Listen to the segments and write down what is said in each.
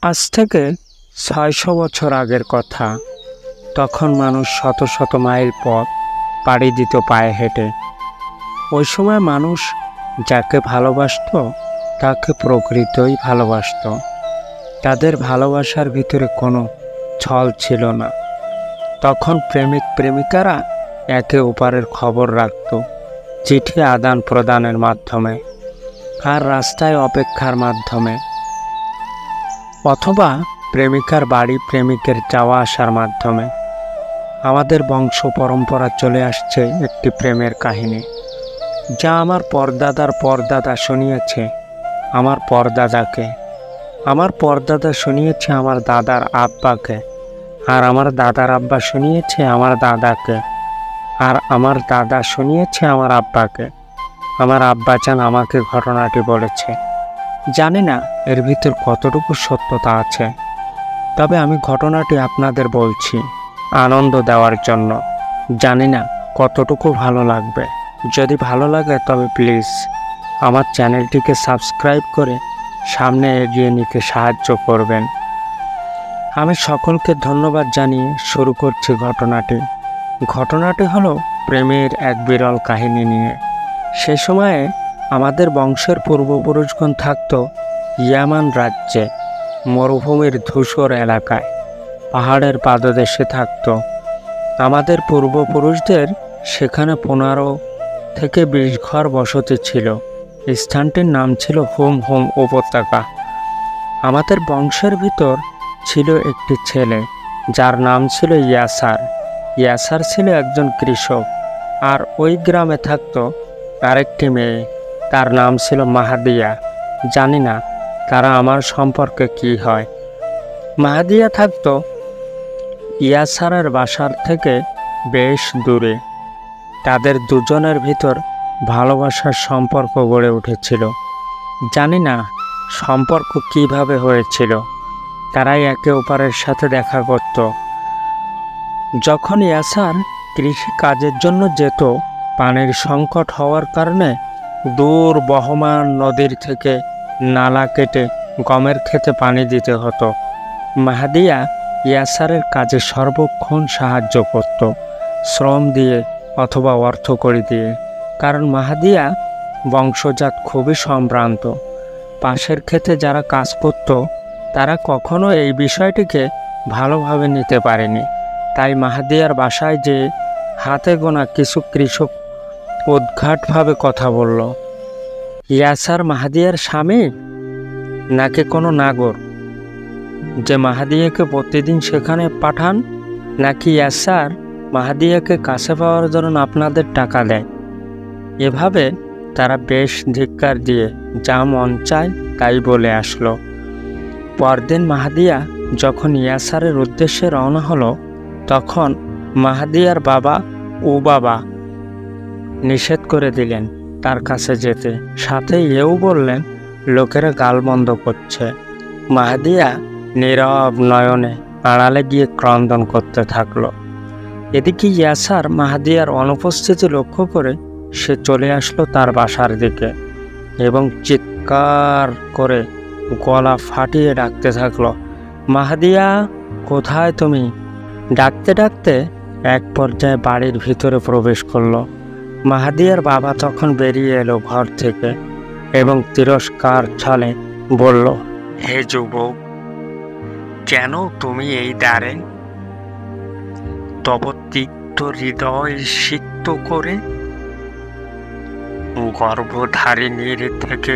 আজ থেকে ৬০০ বছর আগের কথা। তখন মানুষ শত শত মাইল পথ পাড়ি দিত পায়ে হেঁটে। ওই সময় মানুষ যাকে ভালোবাসত তাকে প্রকৃতই ভালোবাসত। তাদের ভালোবাসার ভিতরে কোনো ছল ছিল না। তখন প্রেমিক প্রেমিকারা একে অপরের খবর রাখত চিঠি আদান প্রদানের মাধ্যমে, আর রাস্তায় অপেক্ষার মাধ্যমে, অথবা প্রেমিকার বাড়ি প্রেমিকের যাওয়া আসার মাধ্যমে। আমাদের বংশ পরম্পরা চলে আসছে একটি প্রেমের কাহিনী, যা আমার পরদাদার পরদাদা শুনিয়েছে আমার পরদাদাকে, আমার পরদাদা শুনিয়েছে আমার দাদার আব্বাকে, আর আমার দাদার আব্বা শুনিয়েছে আমার দাদাকে, আর আমার দাদা শুনিয়েছে আমার আব্বাকে। আমার আব্বাজান আমাকে ঘটনাটি বলেছে। জানি না এর ভিতর কতটুকু সত্যতা আছে, তবে আমি ঘটনাটি আপনাদের বলছি আনন্দ দেওয়ার জন্য। জানি না কতটুকু ভালো লাগবে। যদি ভালো লাগে তবে প্লিজ আমার চ্যানেলটিকে সাবস্ক্রাইব করে সামনে এগিয়ে নিতে সাহায্য করবেন। আমি সকলকে ধন্যবাদ জানিয়ে শুরু করছি ঘটনাটি। ঘটনাটি হলো প্রেমের এক বিরল কাহিনী নিয়ে। সে সময়ে আমাদের বংশের পূর্বপুরুষগণ থাকত ইয়ামান রাজ্যে, মরুভূমির ধূসর এলাকায়, পাহাড়ের পাদদেশে থাকত। আমাদের পূর্বপুরুষদের সেখানে 15 থেকে 20 ঘর বসতি ছিল। স্থানটির নাম ছিল হুম হুম উপত্যকা। আমাদের বংশের ভিতর ছিল একটি ছেলে, যার নাম ছিল ইয়াসার। ইয়াসার ছিল একজন কৃষক। আর ওই গ্রামে থাকত আরেকটি মেয়ে, তার নাম ছিল মাহাদিয়া। জানি না তারা আমার সম্পর্কে কি হয়। মাহাদিয়া থাকত ইয়াসারের বাসার থেকে বেশ দূরে। তাদের দুজনের ভিতর ভালোবাসার সম্পর্ক গড়ে উঠেছিল। জানি না সম্পর্ক কিভাবে হয়েছিল। তারাই একে অপরের সাথে দেখা করত। যখন ইয়াসার কৃষি কাজের জন্য যেত, পানির সংকট হওয়ার কারণে দূর বহমান নদীর থেকে নালা কেটে গমের ক্ষেতে পানি দিতে হতো। মাহাদিয়া ইয়াসারের কাজে সর্বক্ষণ সাহায্য করত, শ্রম দিয়ে অথবা অর্থকড়ি দিয়ে। কারণ মাহাদিয়া বংশজাত খুবই সম্ভ্রান্ত। পাশের ক্ষেতে যারা কাজ করত তারা কখনো এই বিষয়টিকে ভালোভাবে নিতে পারেনি। তাই মাহাদিয়ার বাসায় যে হাতে গোনা কিছু কৃষক উদ্ঘাটভাবে কথা বলল। ইয়াসার মাহাদিয়ার স্বামী নাকি কোনো নাগর যে মাহাদিয়াকে প্রতিদিন সেখানে পাঠান, নাকি ইয়াসার মাহাদিয়াকে কাছে পাওয়ার জন্য আপনাদের টাকা দেয়। এভাবে তারা বেশ ধিক্কার দিয়ে যা মন চায় তাই বলে আসলো। পরদিন মাহাদিয়া যখন ইয়াসারের উদ্দেশ্যে রওনা হলো, তখন মাহাদিয়ার বাবা ও বাবা নিষেধ করে দিলেন তার কাছে যেতে। সাথে এও বললেন লোকেরা গালমন্দ করছে। মাহাদিয়া নীরব নয়নে আড়ালে গিয়ে ক্রন্দন করতে থাকলো। এদিকে ইয়াসার মাহাদিয়ার অনুপস্থিতি লক্ষ্য করে সে চলে আসলো তার বাসার দিকে এবং চিৎকার করে গলা ফাটিয়ে ডাকতে থাকলো, মাহাদিয়া কোথায় তুমি? ডাকতে ডাকতে এক পর্যায়ে বাড়ির ভিতরে প্রবেশ করলো। মাহাদিয়ার বাবা তখন বেরিয়ে এলো ঘর থেকে এবং তিরস্কার ছলে বলল, হে যুবক, কেন তুমি এই দ্বারে তব তিক্ত হৃদয় সিক্ত করে? গর্ভধারিণীর থেকে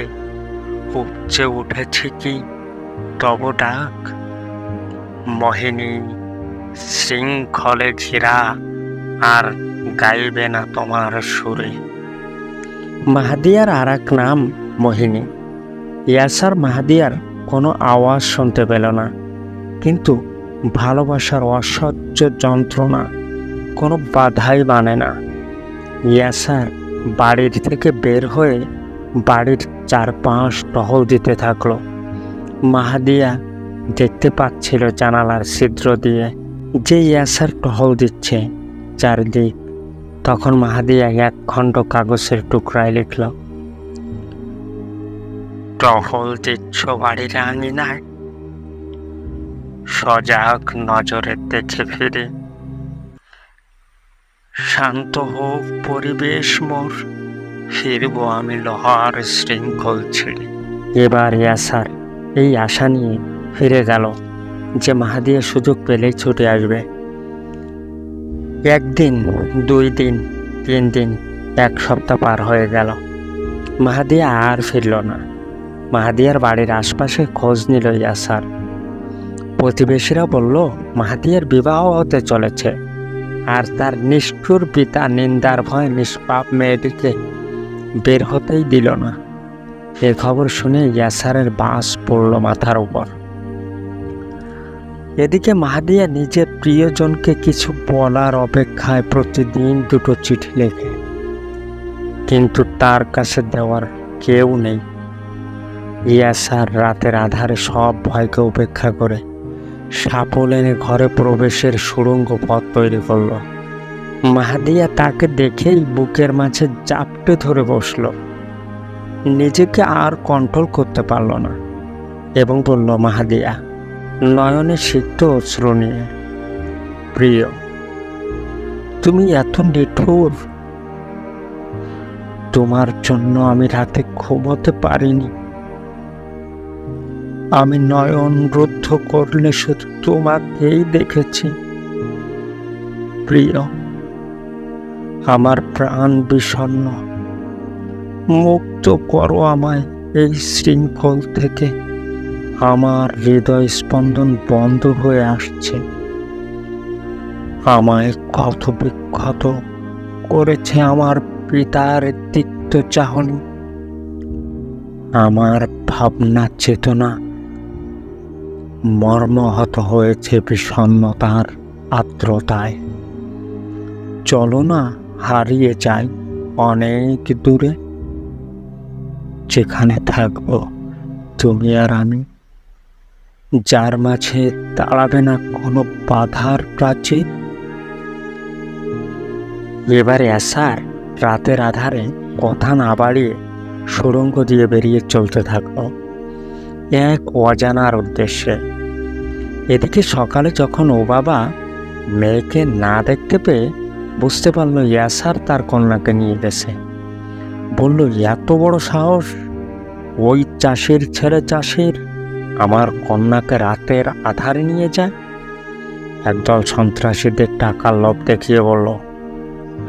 উপচে উঠেছে কি তব ডাক? মোহিনী শৃঙ্খলে ঘেরা আর গাইবে না তোমার সুরে। মাহাদিয়ার আর এক নাম মোহিনী। ইয়াসার মাহাদিয়ার কোনো আওয়াজ শুনতে পেল না, কিন্তু ভালোবাসার অসহ্য যন্ত্রণা কোনো বাধাই মানে না। ইয়াসার বাড়ির থেকে বের হয়ে বাড়ির চারপাশ টহল দিতে থাকলো। মাহাদিয়া দেখতে পাচ্ছিল জানালার ছিদ্র দিয়ে যে ইয়াসার টহল দিচ্ছে চারদিক। তখন মাহাদিয়া এক খণ্ড কাগজের টুকরায় লিখল, টহল দিচ্ছ বাড়ির আঙিনায়, সজাগ নজরে দেখে ফিরে। শান্ত হোক পরিবেশ মোর, ফিরব আমি লোহার শৃঙ্খল ছিঁড়ে। এবার ইয়াসার এই আশা নিয়ে ফিরে গেল যে মাহাদিয়া সুযোগ পেলেই ছুটে আসবে। একদিন, 2 দিন, 3 দিন, 1 সপ্তাহ পার হয়ে গেল। মাহাদিয়া আর ফিরল না। মাহাদিয়ার বাড়ির আশপাশে খোঁজ নিল ইয়াসার। প্রতিবেশীরা বলল মাহাদিয়ার বিবাহ হতে চলেছে, আর তার নিষ্ঠুর পিতা নিন্দার ভয় নিষ্পাপ মেয়েটিকে বের হতেই দিল না। এ খবর শুনে ইয়াসারের বাস পড়ল মাথার উপর। এদিকে মাহাদিয়া নিজের প্রিয়জনকে কিছু বলার অপেক্ষায় প্রতিদিন 2টো চিঠি লেখে, কিন্তু তার কাছে দেওয়ার কেউ নেই। ইয়াসার রাতের আধারে সব ভয়কে উপেক্ষা করে সাপল এনে ঘরে প্রবেশের সুড়ঙ্গ পথ তৈরি করল। মাহাদিয়া তাকে দেখেই বুকের মাঝে জাপটে ধরে বসল। নিজেকে আর কন্ট্রোল করতে পারল না এবং বলল, মাহাদিয়া, নয়নে সিক্ত অশ্রু নিয়ে, প্রিয়, তুমি এত নিঠুর। তোমার জন্য আমি রাতে ঘুমোতে পারিনি। আমি নয়ন রুদ্ধ করলে শুধু তোমাকেই দেখেছি। প্রিয়, আমার প্রাণ বিষণ্ণ, মুক্ত করো আমায় এই শৃঙ্খল থেকে। আমার হৃদয় স্পন্দন বন্ধ হয়ে আসছে। আমায় ক্ষত বিক্ষত করেছে আমার পিতার তিক্ত চাহনি। আমার ভাবনা চেতনা মর্মাহত হয়েছে বিষণ্ণতার আর্দ্রতায়। চলো না হারিয়ে যাই অনেক দূরে, যেখানে থাকবো তুমি আর আমি, যার মাঝে দাঁড়াবে না কোনো বাধার প্রাচীর। এবারে ইয়াসার রাতের আধারে কথা না বাড়িয়ে সুড়ঙ্গ দিয়ে বেরিয়ে চলতে থাকলো এক অজানার উদ্দেশ্যে। এদিকে সকালে যখন ও বাবা মেয়েকে না দেখতে পেয়ে বুঝতে পারল ইয়াসার তার কন্যাকে নিয়ে গেছে, বলল, এত বড় সাহস ওই চাষির ছেলে চাষির আমার কন্যাকে রাতের আধারে নিয়ে যায়। একদল সন্ত্রাসীদের টাকার লোভ দেখিয়ে বলল,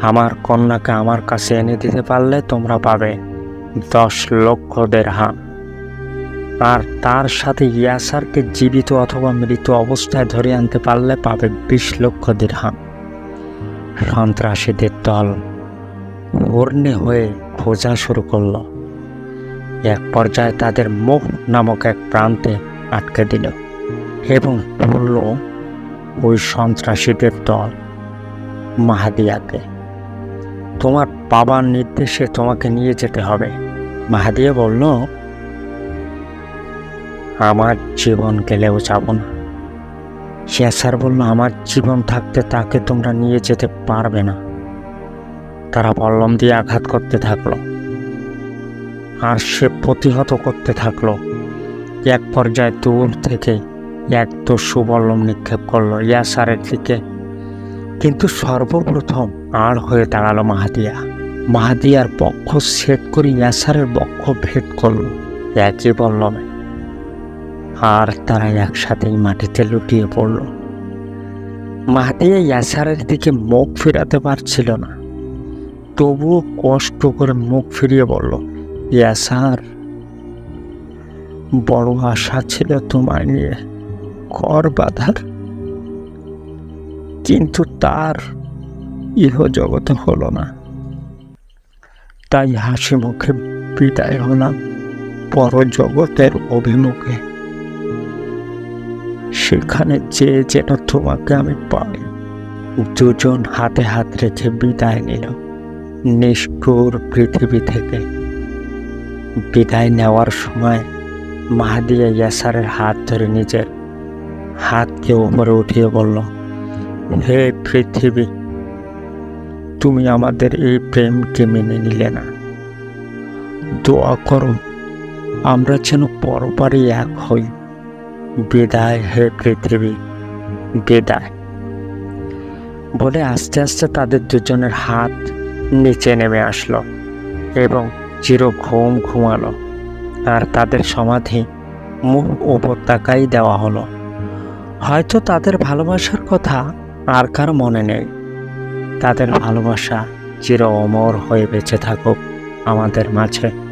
আমার কন্যাকে আমার কাছে এনে দিতে পারলে তোমরা পাবে 10 লক্ষ দিরহাম, আর তার সাথে ইয়াসারকে জীবিত অথবা মৃত অবস্থায় ধরে আনতে পারলে পাবে 20 লক্ষ দিরহাম। সন্ত্রাসীদের দল হর্নে হয়ে খোঁজা শুরু করল। এক পর্যায়ে তাদের মুখ নামক এক প্রান্তে আটকে দিল এবং বলল ওই সন্ত্রাসীদের দল মাহাদিয়াকে, তোমার বাবার নির্দেশে তোমাকে নিয়ে যেতে হবে। মাহাদিয়া বলল, আমার জীবন গেলেও যাব না। ইয়াসার বলল, আমার জীবন থাকতে তাকে তোমরা নিয়ে যেতে পারবে না। তারা বল্লম দিয়ে আঘাত করতে থাকলো আর সে প্রতিহত করতে থাকলো। এক পর্যায়ে দূর থেকে এক দস্যু বল্লম নিক্ষেপ করলো ইয়াসারের দিকে, কিন্তু সর্বপ্রথম আড় হয়ে দাঁড়ালো মাহাদিয়া। মাহাদিয়ার বক্ষ সেট করে ইয়াসারের বক্ষ ভেদ করলো একই বল্লমে, আর তারা একসাথেই মাটিতে লুটিয়ে পড়ল। মাহাদিয়া ইয়াসারের দিকে মুখ ফিরাতে পারছিল না, তবুও কষ্ট করে মুখ ফিরিয়ে বলল, ইয়াসার, বড় আশা ছিল তোমায় নিয়ে ঘর বাঁধার, কিন্তু তার ইহজগতে হলো না। তাই হাসি মুখে বিদায় হলাম পরজগতের অভিমুখে। সেখানে যে যেন তোমাকে আমি পাই। দুজন হাতে হাত রেখে বিদায় নিল নিষ্ঠুর পৃথিবী থেকে। বিদায় নেওয়ার সময় মাহাদিয়া ইয়াসারের হাত ধরে নিজের হাতকে উপরে উঠিয়ে বলল, হে পৃথিবী, তুমি আমাদের এই প্রেমকে মেনে নিলে না। দোয়া করো আমরা যেন পরপারে এক হই। বিদায় হে পৃথিবী, বিদায় বলে আস্তে আস্তে তাদের দুজনের হাত নিচে নেমে আসলো এবং চির ঘুম ঘুমালো। আর তাদের সমাধি মুখ উপত্যকায় দেওয়া হলো। হয়তো তাদের ভালোবাসার কথা আর কার মনে নেই। তাদের ভালোবাসা চির অমর হয়ে বেঁচে থাকুক আমাদের মাঝে।